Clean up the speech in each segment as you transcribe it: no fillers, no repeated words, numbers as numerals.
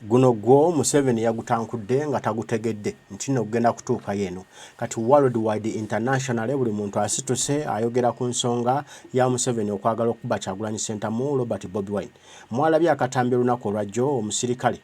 guno gwo Museveni yagutankudde nga tagutegedde nti no kugenda kutuuka yeno kati worldwide international buli muntu asituse ayogera ku nsonga ya Museveni okwagala okuba Kyagulanyi Center mu Robert Bobi Wine mwalabye akatambi lunaku olwajjo omusirikale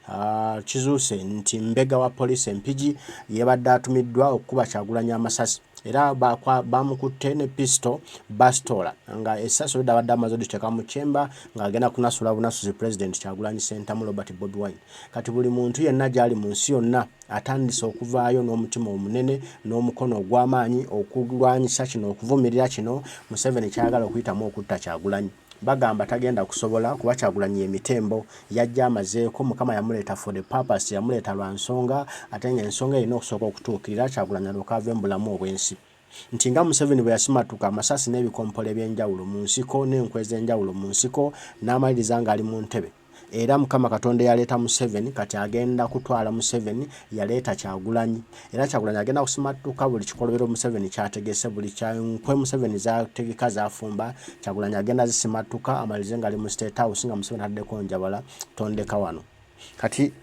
kizuuse nti mbega wa police empigi yebadde atumiddwa okuba Kyagulanyi amasasi era bamukutte ne pistol bastola nga esaso lidabadde amaze oditeeka mu chamber nga agenda kunasula bunasuzi president Kyagulanyi Center mu Robert Bobi Wine kati buli muntu yenna gyali mu nsi yonna atandise okuvaayo n'omutima omunene n'omukono ogw'amaanyi okulwanyisa kino okuvumirira kino Museveni kyayagala okuyitamu okutta Kyagulanyi bagamba tagenda kusobola kuba Kyagulanyi emitembo yajja amazeeko mukama yamuleeta for the purpose yamuleeta lwa nsonga ate ng'ensonga erina okusooka okutuukirira Kyagulanyi alokava mu bulamu obw'ensi nti nga Museveni bwe yasimatuka amasasi n'ebikompolo eby'enjawulo mu nsiko n'enkweza enjawulo mu nsiko n'amaliriza ng'ali mu ntebe era mukama Katonda yaleeta Museveni kati agenda kutwala Museveni yaleeta Kyagulanyi era Kyagulanyi agenda kusimatuka buli kikolobero Museveni kyategese buli kyankwe Museveni zategeka zafumba Kyagulanyi agenda zisimatuka amalize ngali mu State House nga Museveni addeko njabala tondeka wano kati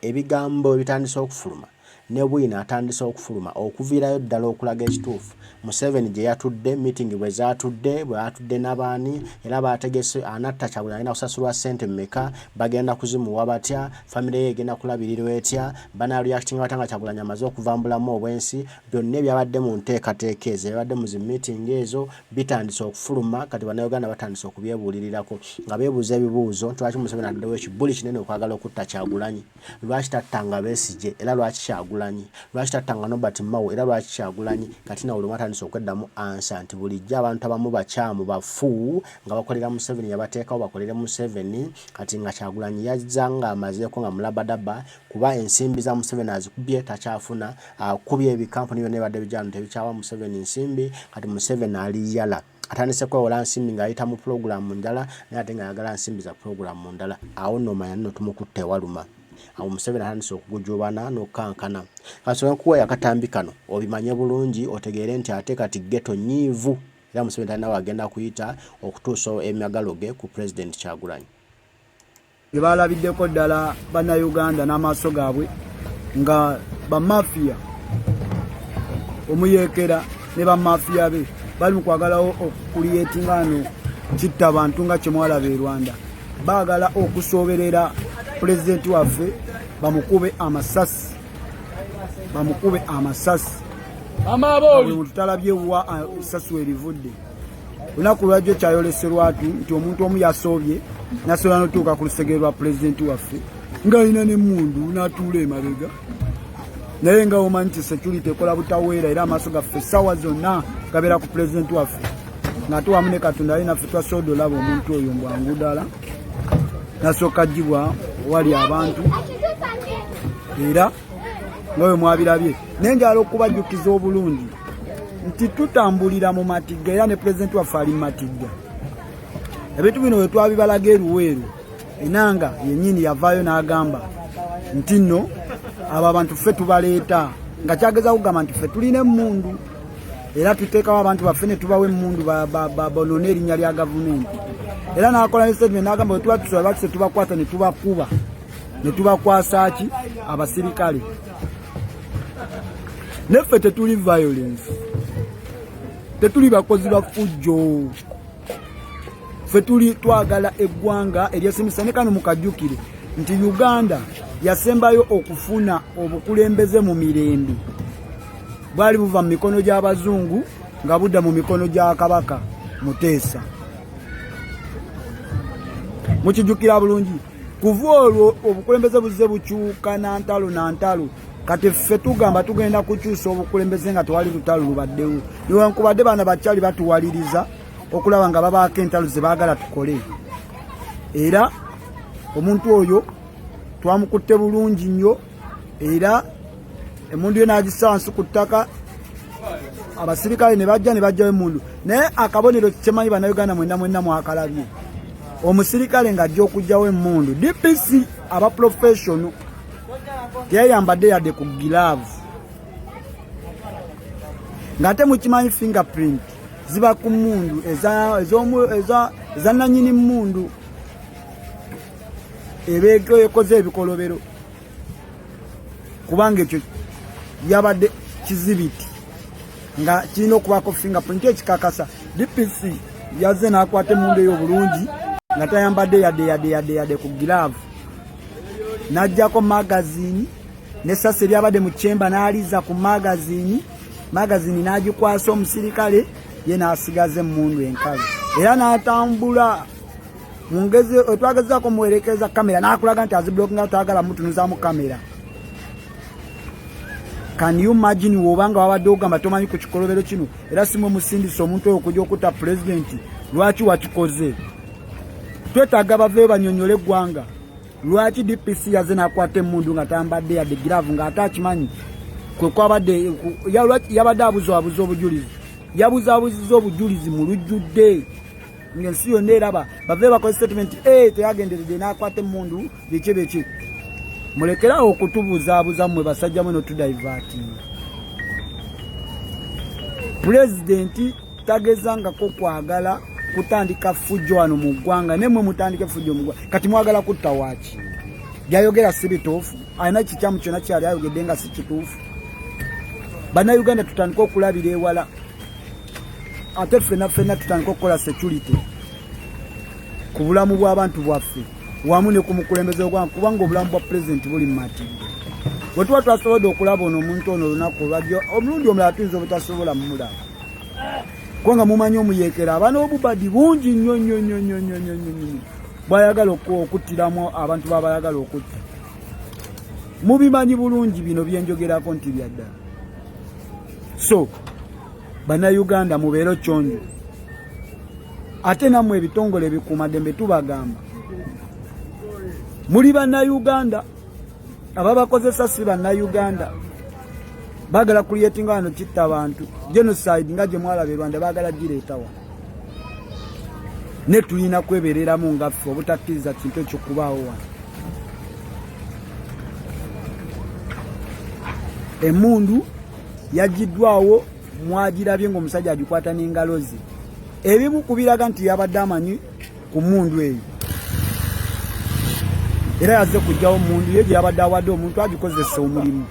ebigambo bitandise okufuluma ne bwina atandise okufuluma okuviirayo ddala okulaga ekituufu Museveni gye yatudde meeting bwe zaatudde bwe atudde n'abaani era baategese anatta Kyagulanyi agenda kusasulwa ssente mmeka bagenda kuzimuwa batya famire ye egenda kulabirirwa etya banaareactinga batanga Kyagulanyi amaze okuvambulamu obwensi byonna ebyabadde mu nteekateeka ezo ebadde mu zi meeting ezo bitandise okufuluma kati bannayuganda batandise okubyebuulirirako nga beebuuza ebibuuzo nti lwaki Museveni addewo ekibuli kinene okwagala okutta Kyagulanyi lwaki tattanga Besigye era lwaki Kyagulanyi lwaki tattanga Nobert Mao era lwaki Kyagulanyi kati na olumata okuddamu ansa nti bulijjo abantu abamu bakyamu bafu nga bakolera Museveni yabateekawo bakolere Museveni kati nga Kyagulanyi yazza nga amazeeko nga mulabadaba kuba ensimbi za Museveni azikubye takyafuna akubye ebikampuni byonna ebadde bijano tebikyawa Museveni nsimbi kati Museveni aliyala atandise kwewola nsimbi ng'ayita mu pulogulaamu ndala naye ate nga ayagala nsimbi za pulogulaamu ndala awo noomanya nno tumukutte waluma awo Museveni atandise okugujubana n'okkankana kasobola kuwa yakatambi kano obimanye bulungi otegeere nti ate kati ghetto nyiivu era Museveni talina wagenda kuyita okutuusa emyagalo ge ku President Kyagulanyi ge baalabiddeko ddala bannayuganda n'amaaso gaabwe nga bamafiya omuyeekera ne bamafiya be bali mu kwagalawo okukuliyetinga ano kitta abantu nga kye mwalaba e Rwanda baagala okusooberera President waffe bamukube amasasi amaboli tutalabye wa sasu erivudde lunaku lwajjo kyayoleserwatu nti omuntu omu yasoobye nasobola n'otuuka ku lusegere lwa President waffe ng'alina n'emmundu n'atuula emabega naye nga omanyi nti security ekola butaweera era amaaso gaffe essaawa zonna gabeera ku President waffe ng'ate wamu ne Katonda ali naffe twasobola olaba omuntu oyo mbwangu ddala nasooka gibwa wali abantu era ngawe mwabirabye naye njala okubajjukiza obulungi nti tutambulira mu matigga era ne President waffe ali mu matigga ebintu bino bwe twabibalaga eruweeru enanga yennyini yavaayo n'agamba nti nno abo abantu ffe tubaleeta nga kyageza kugamba nti ffe tulina emmundu era tuteekawo abantu baffe ne tubawa emmundu bonone erinnya lya gavumenti era n'akola ne statement n'agamba bwe tuba tusobola bakise tubakwata ne tubakuba ne tubakwasa ki abasirikale neffe tetuli violence tetuli bakozi ba fujjo ffe tuli twagala eggwanga eryesimisa ne kano mukajjukire nti Uganda yasembayo okufuna obukulembeze mu mirembe bwali buva mu mikono gy'abazungu nga budda mu mikono gya Kabaka Muteesa mukijjukira bulungi kuva olwo obukulembeze buzze bukyuka nantalo kati ffe tugamba tugenda kukyusa obukulembeze nga tewali lutalo lubaddewo newankubadde baana bakyali batuwaliriza okulaba nga babaako entalo ze baagala tukole era omuntu oyo twamukutte bulungi nnyo era emmundu ye n'agisansi ku ttaka abasirikale ne bajja ne bajjayo emmundu naye akabonero kyemanyi bannayuganda mwenna mwakalabye omusirikale ng'ajja okugjawo emmundu DPC aba professional teyayambadde yadde ku giraavu ng'ate mukimanyi fingerprint ziba ku mmundu eza nannyini mmundu ebeeko ekoze ebikolobero kubanga ekyo yabadde kizibiti nga kirina okubaako fingerprint ekikakasa. DPC yazze n'akwata emmundu eyo bulungi nga tayambadde yadde ku giraavu, n'ajjako magazini n'essasi eryabadde mu kyemba n'aliza ku magazini n'agikwasa omusirikale, ye n'asigaza emmundu enkalu era n'atambula mu ngezi otwagezaako muwerekeza kamera n'akulaga nti azibulookinga twagala mutunuzaamu kamera. Can you imagine wobanga wabadde ogamba tomanyi ku kikolobero kino era simwe musindisa omuntu oyo okujja okutta pulezidenti, lwaki wakikoze? Twetaaga baveeyo banyonyole eggwanga. Lwaki DPC yazze n'akwata emmundu nga tambadde yadde giraavu ng'ate akimanyi kwe kwabadde yabadde abuzabuza obujulizi, yabuzabuziza obujulizi mu lujjudde ng'ensi yonna eraba. Baveeyo bakoze statement teyagenderedde n'akwata emmundu biki mulekerawo okutubuzaabuza mmwe basajja mwe notudaivatinga. Pulezidenti tagezangako kwagala kutandika fujjo wano mu ggwanga, nemwe mutandike fujjo mu ggwanga. Kati mwagala kutta waaki? Byayogera si bituufu, alina kikyamu kyonna kyali ayogedde nga si kituufu. Bannayuganda tutandika okulabira ewala, ate ffenna tutandika okukola security ku bulamu bw'abantu bwaffe wamu ne ku mukulembeze ogwange, kubanga obulamu bwa pulezidenti buli mu matindo. Bwe tuba twasobodde okulaba ono omuntu ono olunaku olwajjo, omulundi omulala tuyinza obutasobola mumulaba kubanga mumanyi omuyeekera aba n'obubadi bungi nnyo bw'ayagala okuttiramu abantu b'abayagala okutta. Mubimanyi bulungi bino byenjogerako nti byaddala. So bannayuganda mubeere kyonjo, ate nammwe ebitongole ebikuumaddembe tubagamba muli bannayuganda, ababakozesa si bannayuganda. Baagala kulyetinga wano kitta abantu, genocide nga gye mwalaba e Rwanda baagala gireetawa. Ne tulina kwebereramu ngaffe obutakkiriza kintu ekyo kubaawo wano. Emmundu yagiddwawo mwagirabye ng'omusajja agikwata n'engalo ze. Ebimu kubiraga nti yabadde amanyi ku mmundu eyo. Era yazze kujjawo mundu ye yabadde awadde omuntu agikozesa omulimu.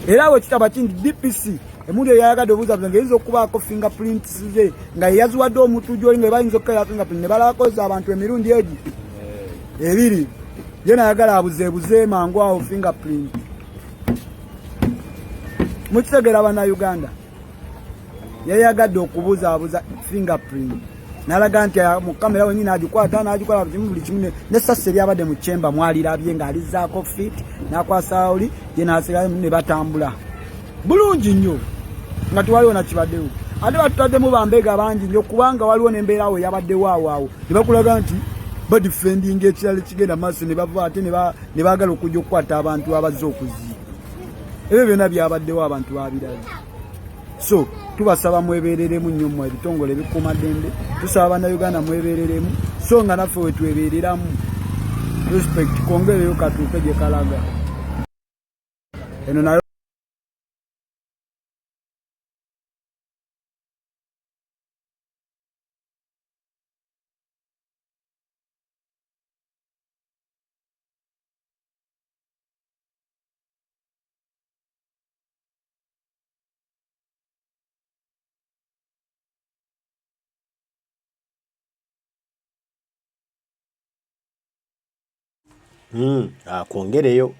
Era we kitaba kindi DPC emundu yayagadde obuuza nga eyinza okubaako fingerprints ze nga yaziwadde omuntu gy'oli nga bayinza okukola fingerprint ne balakoza abantu emirundi egi ebiri, ye nayagala abuzeebuze mangu awo fingerprint. Mukitegeera bannayuganda, yayagadde okubuzaabuza fingerprint n'alaga nti mu kamera wenyini agikwata n'agikola buli kimu n'essasi eryabadde mu kyemba mwalirabye ng'alizaako fit n'akwasa oli ye n'asigala ne batambula bulungi nnyo nga tewaliwo nakibaddewo. Ate batutaddemu bambega bangi nnyo kubanga waliwo n'embeera awo eyabaddewo awo ne bakulaga nti badifendinga ekirala ekigenda maaso ne bava ate ne baagala okujja okukwata abantu abazze okuziika. Ebyo byonna byabaddewo abantu babirabye. So tubasaba mwebereremu nnyo mu ebitongole ebikuumaddembe, tusaba bannayuganda mwebereremu so nga naffe we twebereramu. Respect kongereyo katuuke gye kalaga. Eno nayo kwongereyo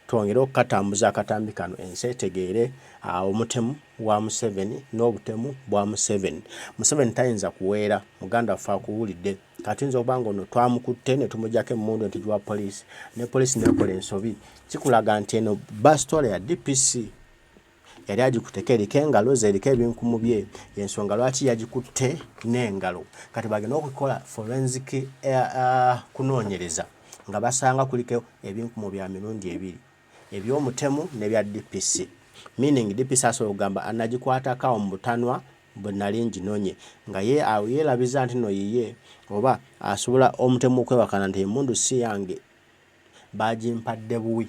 twongere okukatambuza akatambi kano ensi etegeere omutemu wa Museveni n'obutemu bwa Museveni. Museveni tayinza kuweera, muganda waffe akuwulidde. Kati nze obanga ono twamukutte ne tumujjako emmundu nti gwa poliisi ne poliisi nekola ensobi, kikulaga nti eno basitole ya DPC yali agikutteko eriko engalo ze, eriko ebinkumu bye, ensonga lwaki yagikutte n'engalo. Kati bagenda okukola forensic kunoonyereza nga basanga kuliko ebinkumu bya mirundi ebiri, eby'omutemu n'ebya DPC. Meaning DPC asobola okugamba anagikwatako mu butanwa bwe nali nginonye nga ye yeerabiza nti no yiye, oba asobola omutemu okwewakana nti emmundu si yange bagimpadde buwi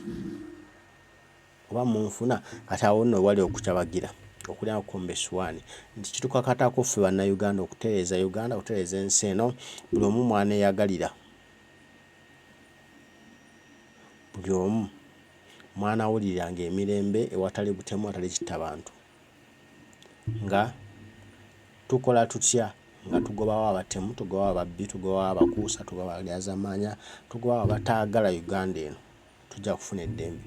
oba munfuna. Kati awo nno wali okukyabagira okulya kombe suwani nti kitukakatako ffe bannayuganda okutereeza Uganda okutereeza ensi eno buli omu mwana eyagalira buli omu mwana awuliranga emirembe ewatali butemu watali kitta bantu nga tukola tutya nga tugobawo abatemu tugobawo ababbi tugobawo abakuusa tugobawo abalyazamanya tugobawo abataagala Uganda eno tujja kufuna eddembe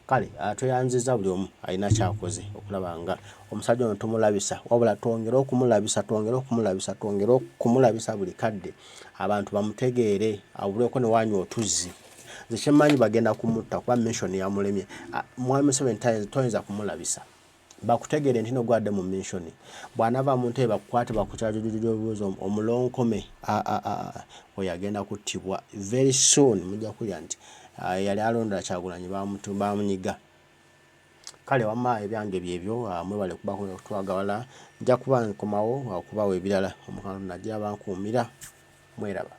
kale tweyanziza buli omu alina kyakoze okulaba nga omusajja ono tumulabisa wabula twongere okumulabisa buli kadde abantu bamutegeere abuleko ne wanywa otuzzi nze kyemmanyi bagenda kumutta kuba mention yamulemye mwami Museveni toyinza kumulabisa bakutegeere nti nogwadde mu mention bw'anava mu ntebe bakukwate bakukyajujujja obuuzo omulonkome oyo agenda kuttibwa very soon mujja kulya nti yali alonda Kyagulanyi bamunyiga kale wamma ebyange byebyo mwebale kuba kutwagawala nja kuba nkomawo okubawo ebirala omukano najja bankuumira mweraba